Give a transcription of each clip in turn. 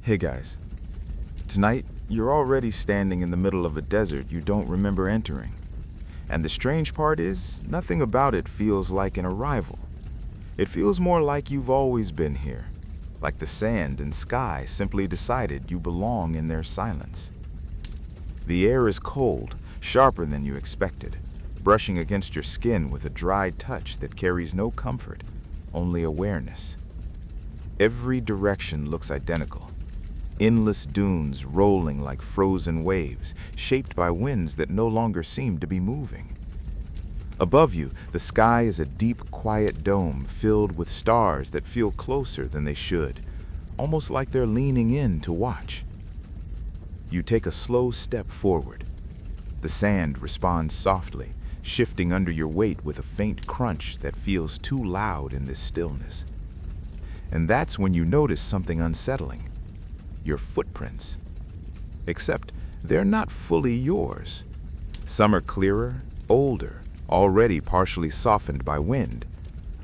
Hey guys, tonight you're already standing in the middle of a desert you don't remember entering. And the strange part is, nothing about it feels like an arrival. It feels more like you've always been here, like the sand and sky simply decided you belong in their silence. The air is cold, sharper than you expected, brushing against your skin with a dry touch that carries no comfort, only awareness. Every direction looks identical. Endless dunes rolling like frozen waves, shaped by winds that no longer seem to be moving. Above you, the sky is a deep, quiet dome filled with stars that feel closer than they should, almost like they're leaning in to watch. You take a slow step forward. The sand responds softly, shifting under your weight with a faint crunch that feels too loud in this stillness. And that's when you notice something unsettling. Your footprints. Except they're not fully yours. Some are clearer, older, already partially softened by wind.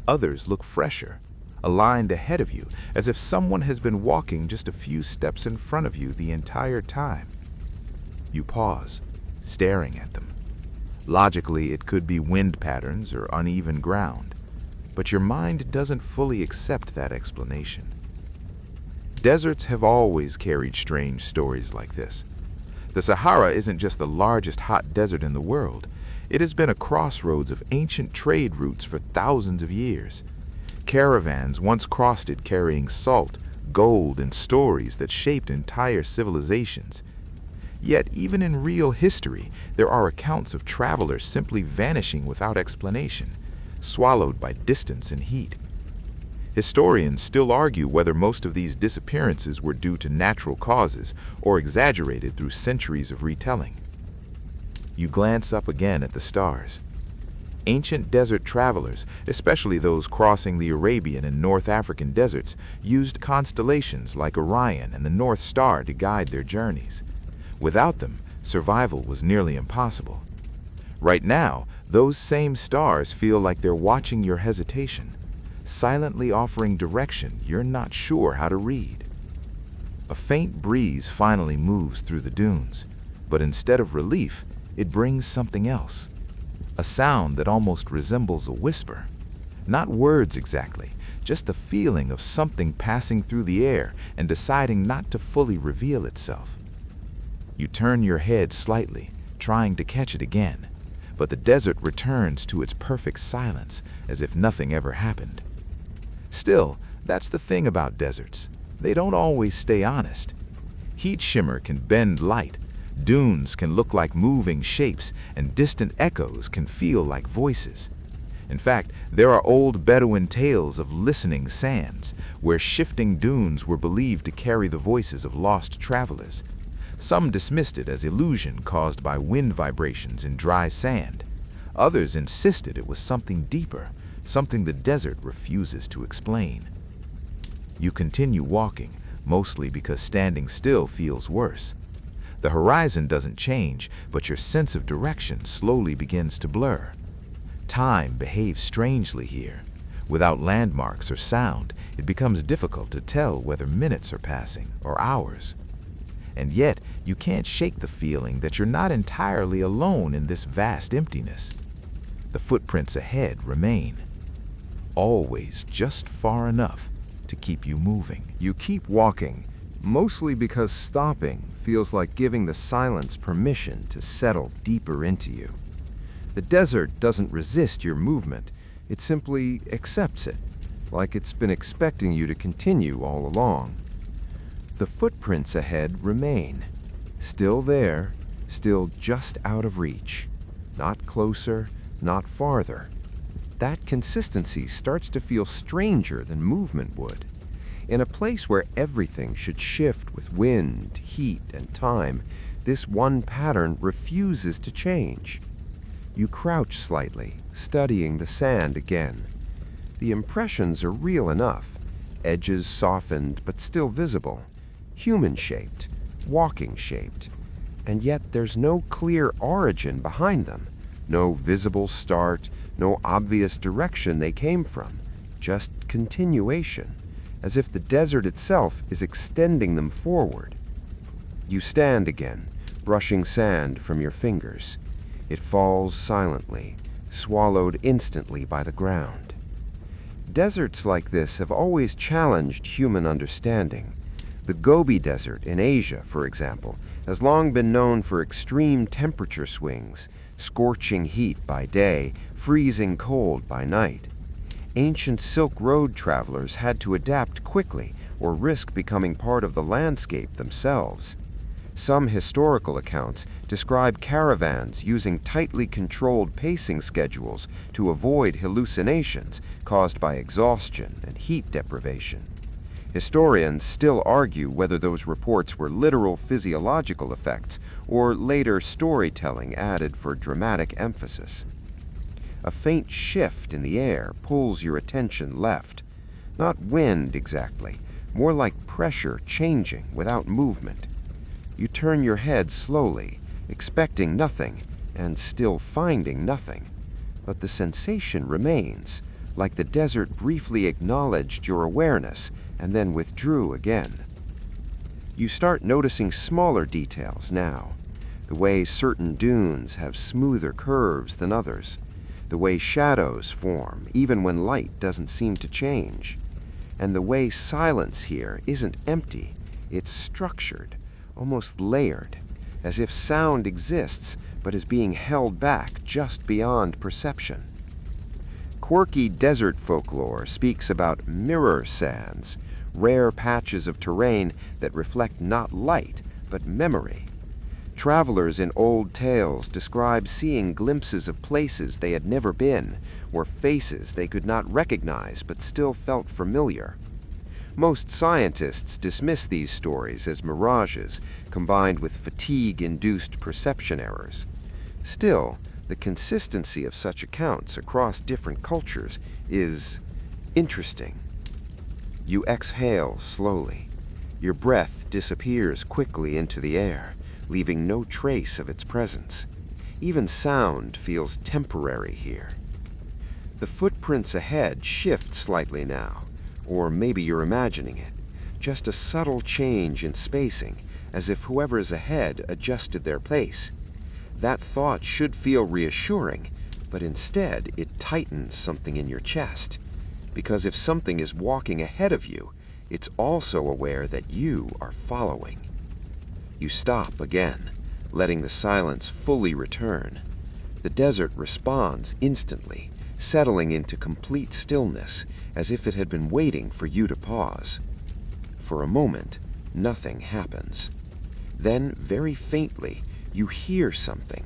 Others look fresher, aligned ahead of you, as if someone has been walking just a few steps in front of you the entire time. You pause, staring at them. Logically, it could be wind patterns or uneven ground, but your mind doesn't fully accept that explanation. Deserts have always carried strange stories like this. The Sahara isn't just the largest hot desert in the world. It has been a crossroads of ancient trade routes for thousands of years. Caravans once crossed it carrying salt, gold, and stories that shaped entire civilizations. Yet, even in real history, there are accounts of travelers simply vanishing without explanation, swallowed by distance and heat. Historians still argue whether most of these disappearances were due to natural causes or exaggerated through centuries of retelling. You glance up again at the stars. Ancient desert travelers, especially those crossing the Arabian and North African deserts, used constellations like Orion and the North Star to guide their journeys. Without them, survival was nearly impossible. Right now, those same stars feel like they're watching your hesitation, silently offering direction you're not sure how to read. A faint breeze finally moves through the dunes, but instead of relief, it brings something else. A sound that almost resembles a whisper. Not words exactly, just the feeling of something passing through the air and deciding not to fully reveal itself. You turn your head slightly, trying to catch it again, but the desert returns to its perfect silence as if nothing ever happened. Still, that's the thing about deserts. They don't always stay honest. Heat shimmer can bend light, dunes can look like moving shapes, and distant echoes can feel like voices. In fact, there are old Bedouin tales of listening sands, where shifting dunes were believed to carry the voices of lost travelers. Some dismissed it as illusion caused by wind vibrations in dry sand. Others insisted it was something deeper, something the desert refuses to explain. You continue walking, mostly because standing still feels worse. The horizon doesn't change, but your sense of direction slowly begins to blur. Time behaves strangely here. Without landmarks or sound, it becomes difficult to tell whether minutes are passing or hours. And yet, you can't shake the feeling that you're not entirely alone in this vast emptiness. The footprints ahead remain, always just far enough to keep you moving. You keep walking, mostly because stopping feels like giving the silence permission to settle deeper into you. The desert doesn't resist your movement, it simply accepts it, like it's been expecting you to continue all along. The footprints ahead remain, still there, still just out of reach. Not closer, not farther. That consistency starts to feel stranger than movement would. In a place where everything should shift with wind, heat, and time, this one pattern refuses to change. You crouch slightly, studying the sand again. The impressions are real enough, edges softened but still visible, human-shaped, walking-shaped, and yet there's no clear origin behind them, no visible start, no obvious direction they came from, just continuation. as if the desert itself is extending them forward. You stand again, brushing sand from your fingers. It falls silently, swallowed instantly by the ground. Deserts like this have always challenged human understanding. The Gobi Desert in Asia, for example, has long been known for extreme temperature swings, scorching heat by day, freezing cold by night. Ancient Silk Road travelers had to adapt quickly or risk becoming part of the landscape themselves. Some historical accounts describe caravans using tightly controlled pacing schedules to avoid hallucinations caused by exhaustion and heat deprivation. Historians still argue whether those reports were literal physiological effects or later storytelling added for dramatic emphasis. A faint shift in the air pulls your attention left. Not wind exactly, more like pressure changing without movement. You turn your head slowly, expecting nothing, and still finding nothing. But the sensation remains, like the desert briefly acknowledged your awareness and then withdrew again. You start noticing smaller details now, the way certain dunes have smoother curves than others, the way shadows form even when light doesn't seem to change, and the way silence here isn't empty, it's structured, almost layered, as if sound exists but is being held back just beyond perception. Quirky desert folklore speaks about mirror sands, rare patches of terrain that reflect not light but memory. Travelers in old tales describe seeing glimpses of places they had never been, or faces they could not recognize but still felt familiar. Most scientists dismiss these stories as mirages, combined with fatigue-induced perception errors. Still, the consistency of such accounts across different cultures is interesting. You exhale slowly. Your breath disappears quickly into the air, leaving no trace of its presence. Even sound feels temporary here. The footprints ahead shift slightly now. Or maybe you're imagining it. Just a subtle change in spacing, as if whoever's ahead adjusted their pace. That thought should feel reassuring, but instead it tightens something in your chest. Because if something is walking ahead of you, it's also aware that you are following. You stop again, letting the silence fully return. The desert responds instantly, settling into complete stillness, as if it had been waiting for you to pause. For a moment, nothing happens. Then, very faintly, you hear something.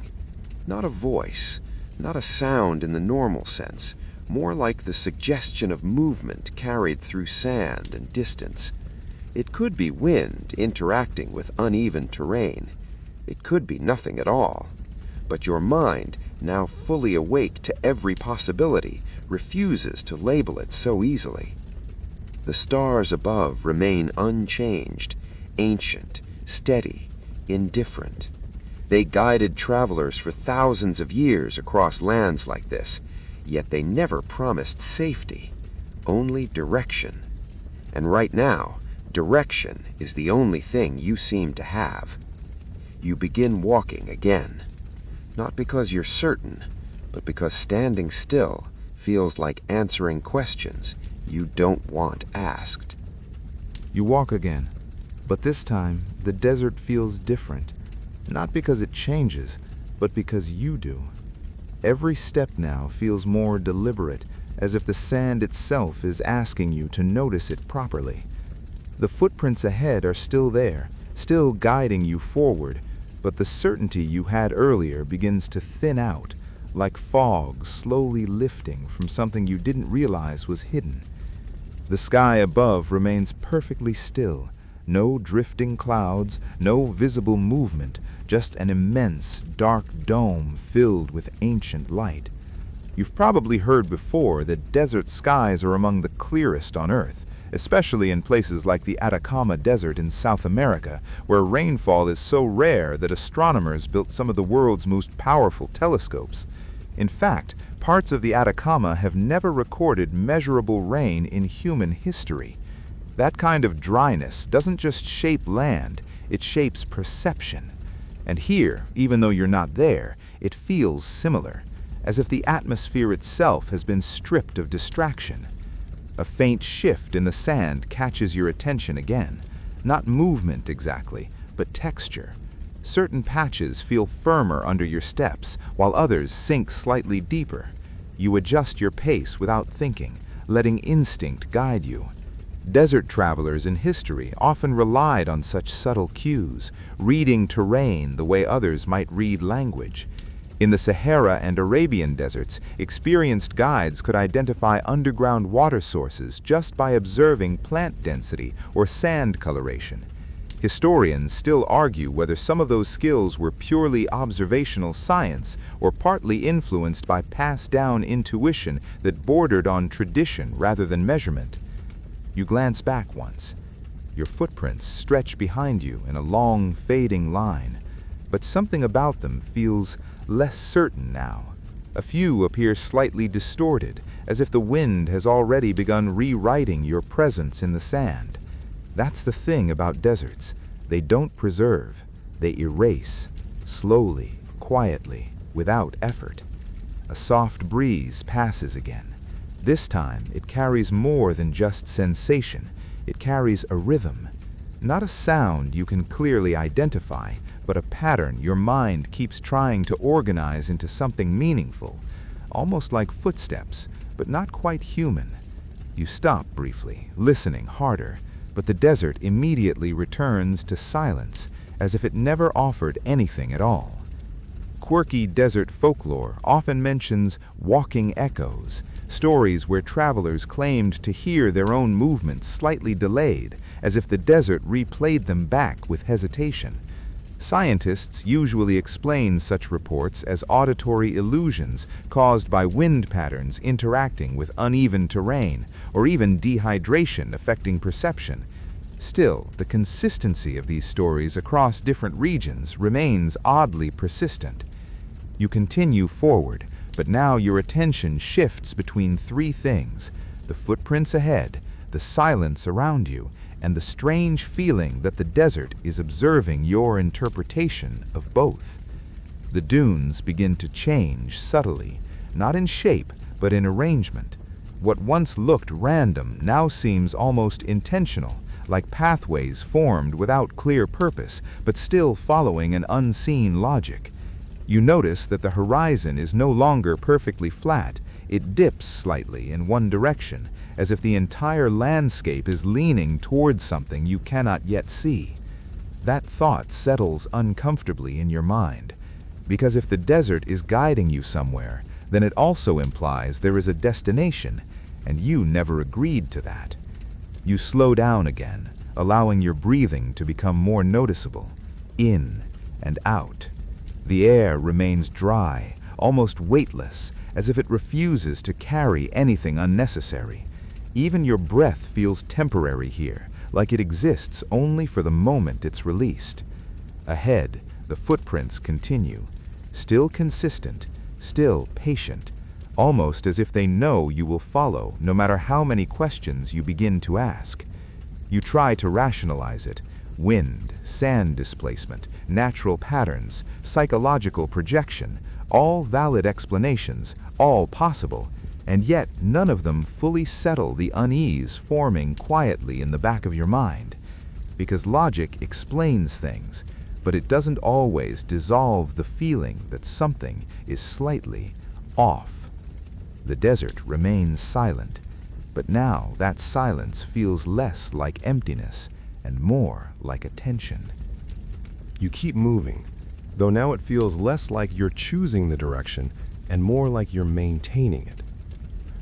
Not a voice, not a sound in the normal sense, more like the suggestion of movement carried through sand and distance. It could be wind interacting with uneven terrain. It could be nothing at all. But your mind, now fully awake to every possibility, refuses to label it so easily. The stars above remain unchanged, ancient, steady, indifferent. They guided travelers for thousands of years across lands like this, yet they never promised safety, only direction. And right now, direction is the only thing you seem to have. You begin walking again, not because you're certain, but because standing still feels like answering questions you don't want asked. You walk again, but this time the desert feels different, not because it changes, but because you do. Every step now feels more deliberate, as if the sand itself is asking you to notice it properly. The footprints ahead are still there, still guiding you forward, but the certainty you had earlier begins to thin out, like fog slowly lifting from something you didn't realize was hidden. The sky above remains perfectly still, no drifting clouds, no visible movement, just an immense, dark dome filled with ancient light. You've probably heard before that desert skies are among the clearest on Earth, especially in places like the Atacama Desert in South America, where rainfall is so rare that astronomers built some of the world's most powerful telescopes. In fact, parts of the Atacama have never recorded measurable rain in human history. That kind of dryness doesn't just shape land, it shapes perception. And here, even though you're not there, it feels similar, as if the atmosphere itself has been stripped of distraction. A faint shift in the sand catches your attention again. Not movement exactly, but texture. Certain patches feel firmer under your steps, while others sink slightly deeper. You adjust your pace without thinking, letting instinct guide you. Desert travelers in history often relied on such subtle cues, reading terrain the way others might read language. In the Sahara and Arabian deserts, experienced guides could identify underground water sources just by observing plant density or sand coloration. Historians still argue whether some of those skills were purely observational science or partly influenced by passed-down intuition that bordered on tradition rather than measurement. You glance back once. Your footprints stretch behind you in a long, fading line, but something about them feels less certain now. A few appear slightly distorted, as if the wind has already begun rewriting your presence in the sand. That's the thing about deserts. They don't preserve, they erase, slowly, quietly, without effort. A soft breeze passes again. This time, it carries more than just sensation. It carries a rhythm. Not a sound you can clearly identify, but a pattern your mind keeps trying to organize into something meaningful, almost like footsteps, but not quite human. You stop briefly, listening harder, but the desert immediately returns to silence, as if it never offered anything at all. Quirky desert folklore often mentions walking echoes, stories where travelers claimed to hear their own movements slightly delayed, as if the desert replayed them back with hesitation. Scientists usually explain such reports as auditory illusions caused by wind patterns interacting with uneven terrain, or even dehydration affecting perception. Still, the consistency of these stories across different regions remains oddly persistent. You continue forward, but now your attention shifts between three things: the footprints ahead, the silence around you, and the strange feeling that the desert is observing your interpretation of both. The dunes begin to change subtly, not in shape, but in arrangement. What once looked random now seems almost intentional, like pathways formed without clear purpose, but still following an unseen logic. You notice that the horizon is no longer perfectly flat. It dips slightly in one direction, as if the entire landscape is leaning towards something you cannot yet see. That thought settles uncomfortably in your mind, because if the desert is guiding you somewhere, then it also implies there is a destination, and you never agreed to that. You slow down again, allowing your breathing to become more noticeable, in and out. The air remains dry, almost weightless, as if it refuses to carry anything unnecessary. Even your breath feels temporary here, like it exists only for the moment it's released. Ahead, the footprints continue, still consistent, still patient, almost as if they know you will follow no matter how many questions you begin to ask. You try to rationalize it: wind, sand displacement, natural patterns, psychological projection, all valid explanations, all possible, and yet none of them fully settle the unease forming quietly in the back of your mind. Because logic explains things, but it doesn't always dissolve the feeling that something is slightly off. The desert remains silent, but now that silence feels less like emptiness and more like attention. You keep moving, though now it feels less like you're choosing the direction and more like you're maintaining it.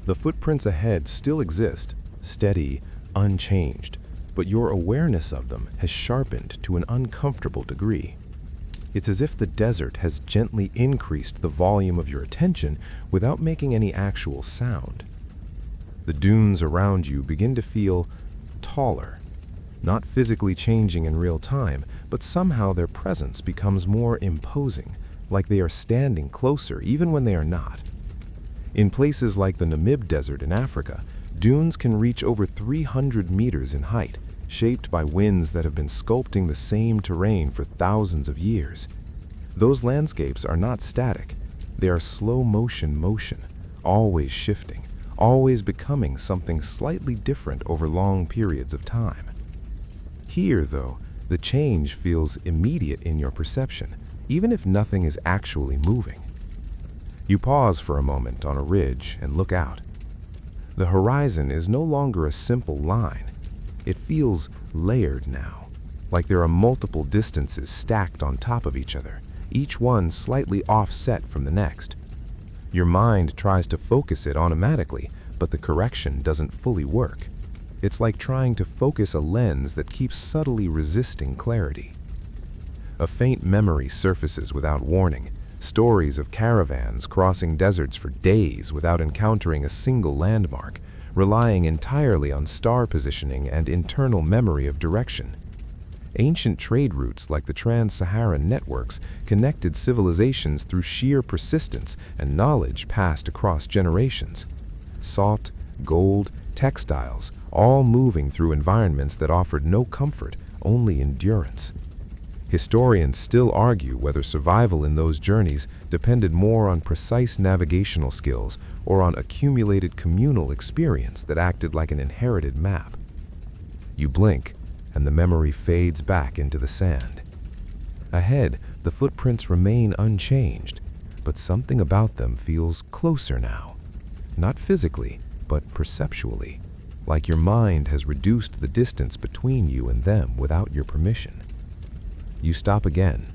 The footprints ahead still exist, steady, unchanged, but your awareness of them has sharpened to an uncomfortable degree. It's as if the desert has gently increased the volume of your attention without making any actual sound. The dunes around you begin to feel taller, not physically changing in real time, but somehow their presence becomes more imposing, like they are standing closer even when they are not. In places like the Namib Desert in Africa, Dunes can reach over 300 meters in height, shaped by winds that have been sculpting the same terrain for thousands of years. Those landscapes are not static. They are slow motion, always shifting, always becoming something slightly different over long periods of time. Here, though, the change feels immediate in your perception, even if nothing is actually moving. You pause for a moment on a ridge and look out. The horizon is no longer a simple line. It feels layered now, like there are multiple distances stacked on top of each other, each one slightly offset from the next. Your mind tries to focus it automatically, but the correction doesn't fully work. It's like trying to focus a lens that keeps subtly resisting clarity. A faint memory surfaces without warning, stories of caravans crossing deserts for days without encountering a single landmark, relying entirely on star positioning and internal memory of direction. Ancient trade routes like the Trans-Saharan networks connected civilizations through sheer persistence and knowledge passed across generations. Salt, gold, textiles, all moving through environments that offered no comfort, only endurance. Historians still argue whether survival in those journeys depended more on precise navigational skills or on accumulated communal experience that acted like an inherited map. You blink, and the memory fades back into the sand. Ahead, the footprints remain unchanged, but something about them feels closer now. Not physically, but perceptually, like your mind has reduced the distance between you and them without your permission. You stop again.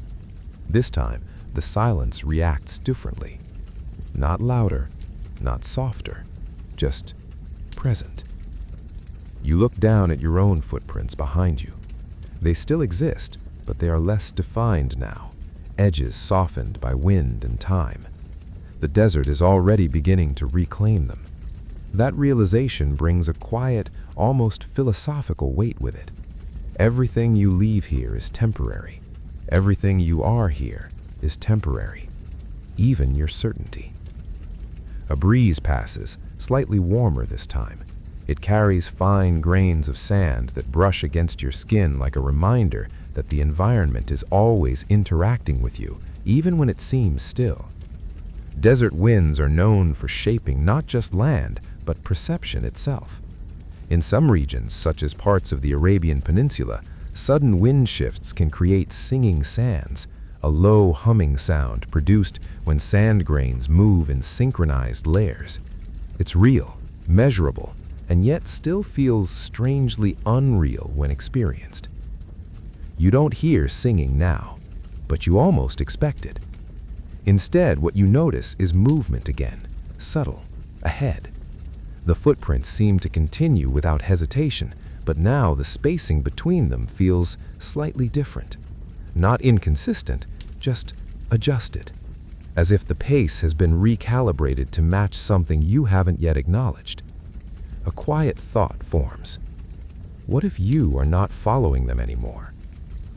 This time, the silence reacts differently. Not louder, not softer, just present. You look down at your own footprints behind you. They still exist, but they are less defined now, edges softened by wind and time. The desert is already beginning to reclaim them. That realization brings a quiet, almost philosophical weight with it. Everything you leave here is temporary. Everything you are here is temporary, even your certainty. A breeze passes, slightly warmer this time. It carries fine grains of sand that brush against your skin like a reminder that the environment is always interacting with you, even when it seems still. Desert winds are known for shaping not just land, but perception itself. In some regions, such as parts of the Arabian Peninsula, sudden wind shifts can create singing sands, a low humming sound produced when sand grains move in synchronized layers. It's real, measurable, and yet still feels strangely unreal when experienced. You don't hear singing now, but you almost expect it. Instead, what you notice is movement again, subtle, ahead. The footprints seem to continue without hesitation, but now the spacing between them feels slightly different. Not inconsistent, just adjusted, as if the pace has been recalibrated to match something you haven't yet acknowledged. A quiet thought forms. What if you are not following them anymore?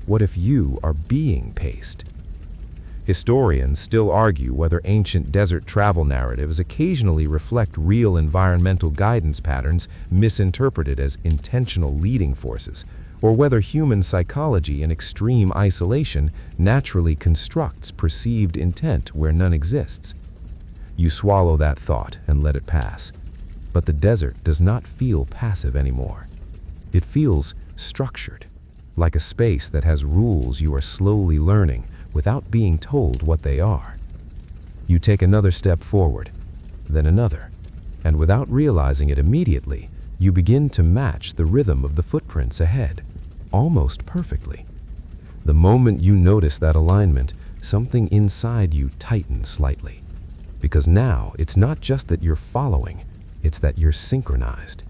What if you are being paced? Historians still argue whether ancient desert travel narratives occasionally reflect real environmental guidance patterns misinterpreted as intentional leading forces, or whether human psychology in extreme isolation naturally constructs perceived intent where none exists. You swallow that thought and let it pass. But the desert does not feel passive anymore. It feels structured, like a space that has rules you are slowly learning without being told what they are. You take another step forward, then another, and without realizing it immediately, you begin to match the rhythm of the footprints ahead, almost perfectly. The moment you notice that alignment, something inside you tightens slightly, because now it's not just that you're following, it's that you're synchronized.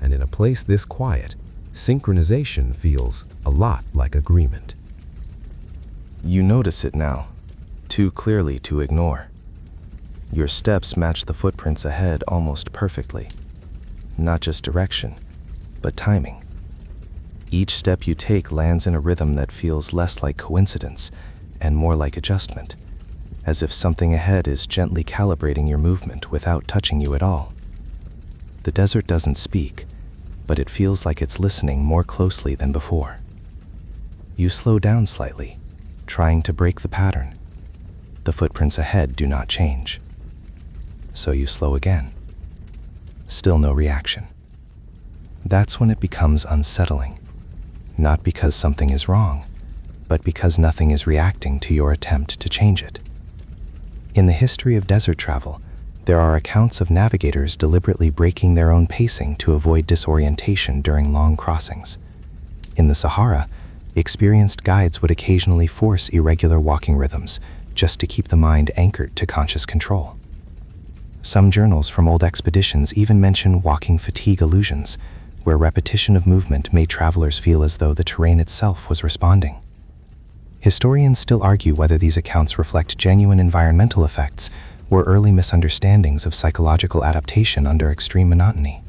And in a place this quiet, synchronization feels a lot like agreement. You notice it now, too clearly to ignore. Your steps match the footprints ahead almost perfectly. Not just direction, but timing. Each step you take lands in a rhythm that feels less like coincidence and more like adjustment, as if something ahead is gently calibrating your movement without touching you at all. The desert doesn't speak, but it feels like it's listening more closely than before. You slow down slightly, trying to break the pattern. The footprints ahead do not change. So you slow again. Still no reaction. That's when it becomes unsettling, not because something is wrong, but because nothing is reacting to your attempt to change it. In the history of desert travel, there are accounts of navigators deliberately breaking their own pacing to avoid disorientation during long crossings. In the Sahara, experienced guides would occasionally force irregular walking rhythms just to keep the mind anchored to conscious control. Some journals from old expeditions even mention walking fatigue illusions, where repetition of movement made travelers feel as though the terrain itself was responding. Historians still argue whether these accounts reflect genuine environmental effects or early misunderstandings of psychological adaptation under extreme monotony.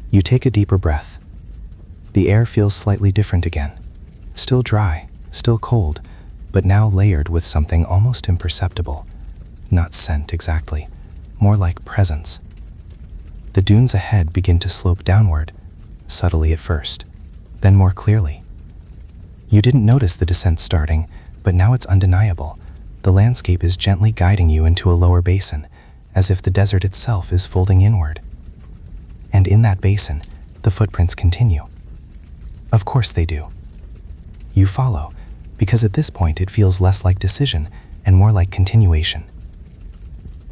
You take a deeper breath. The air feels slightly different again. Still dry, still cold, but now layered with something almost imperceptible. Not scent exactly, more like presence. The dunes ahead begin to slope downward, subtly at first, then more clearly. You didn't notice the descent starting, but now it's undeniable. The landscape is gently guiding you into a lower basin, as if the desert itself is folding inward. And in that basin, the footprints continue. Of course they do. You follow, because at this point it feels less like decision and more like continuation.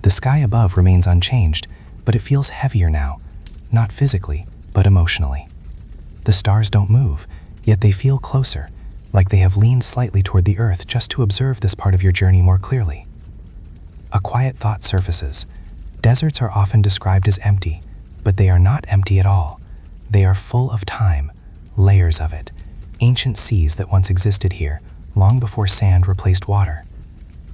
The sky above remains unchanged, but it feels heavier now, not physically, but emotionally. The stars don't move, yet they feel closer, like they have leaned slightly toward the earth just to observe this part of your journey more clearly. A quiet thought surfaces. Deserts are often described as empty, but they are not empty at all. They are full of time, layers of it, ancient seas that once existed here, long before sand replaced water.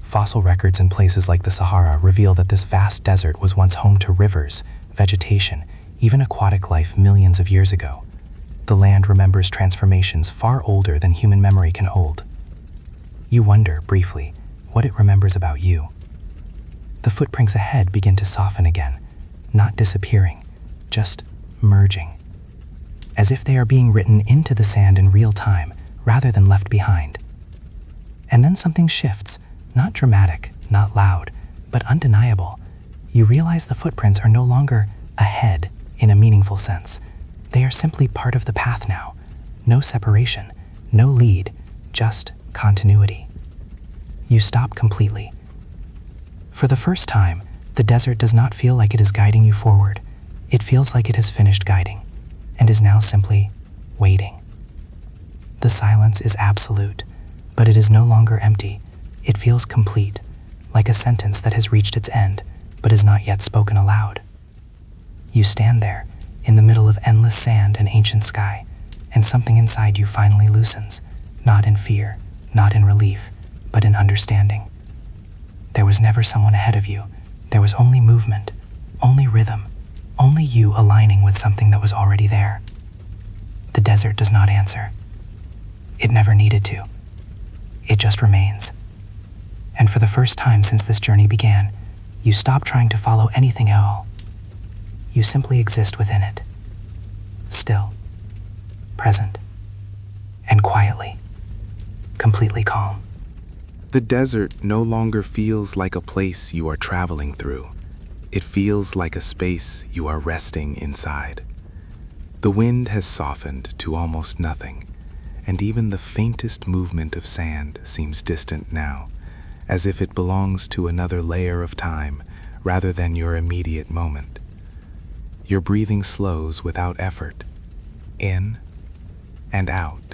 Fossil records in places like the Sahara reveal that this vast desert was once home to rivers, vegetation, even aquatic life millions of years ago. The land remembers transformations far older than human memory can hold. You wonder, briefly, what it remembers about you. The footprints ahead begin to soften again, not disappearing, just merging. As if they are being written into the sand in real time, rather than left behind. And then something shifts, not dramatic, not loud, but undeniable. You realize the footprints are no longer ahead in a meaningful sense. They are simply part of the path now. No separation, no lead, just continuity. You stop completely. For the first time, the desert does not feel like it is guiding you forward. It feels like it has finished guiding, and is now simply waiting. The silence is absolute, but it is no longer empty. It feels complete, like a sentence that has reached its end, but is not yet spoken aloud. You stand there, in the middle of endless sand and ancient sky, and something inside you finally loosens, not in fear, not in relief, but in understanding. There was never someone ahead of you. There was only movement, only rhythm, only you aligning with something that was already there. The desert does not answer. It never needed to. It just remains. And for the first time since this journey began, you stop trying to follow anything at all. You simply exist within it. Still, present, and quietly, completely calm. The desert no longer feels like a place you are traveling through. It feels like a space you are resting inside. The wind has softened to almost nothing, and even the faintest movement of sand seems distant now, as if it belongs to another layer of time rather than your immediate moment. Your breathing slows without effort, in and out,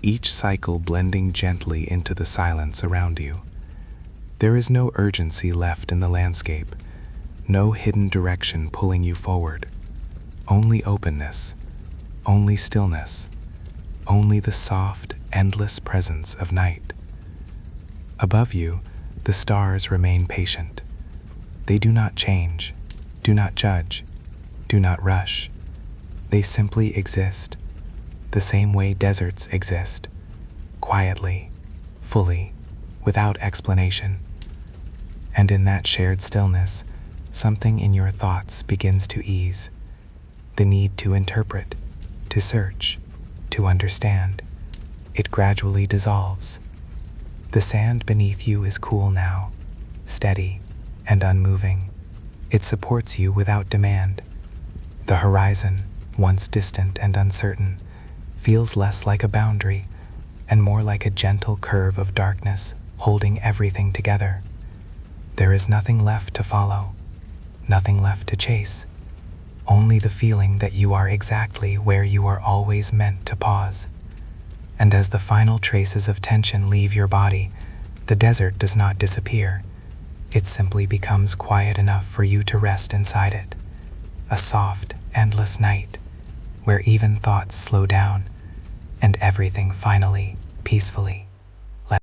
each cycle blending gently into the silence around you. There is no urgency left in the landscape, no hidden direction pulling you forward. Only openness, only stillness, only the soft, endless presence of night. Above you, the stars remain patient. They do not change, do not judge, do not rush. They simply exist, the same way deserts exist, quietly, fully, without explanation. And in that shared stillness, something in your thoughts begins to ease. The need to interpret, to search, to understand. It gradually dissolves. The sand beneath you is cool now, steady and unmoving. It supports you without demand. The horizon, once distant and uncertain, feels less like a boundary and more like a gentle curve of darkness holding everything together. There is nothing left to follow, nothing left to chase, only the feeling that you are exactly where you are always meant to pause. And as the final traces of tension leave your body, the desert does not disappear. It simply becomes quiet enough for you to rest inside it. A soft, endless night, where even thoughts slow down, and everything finally, peacefully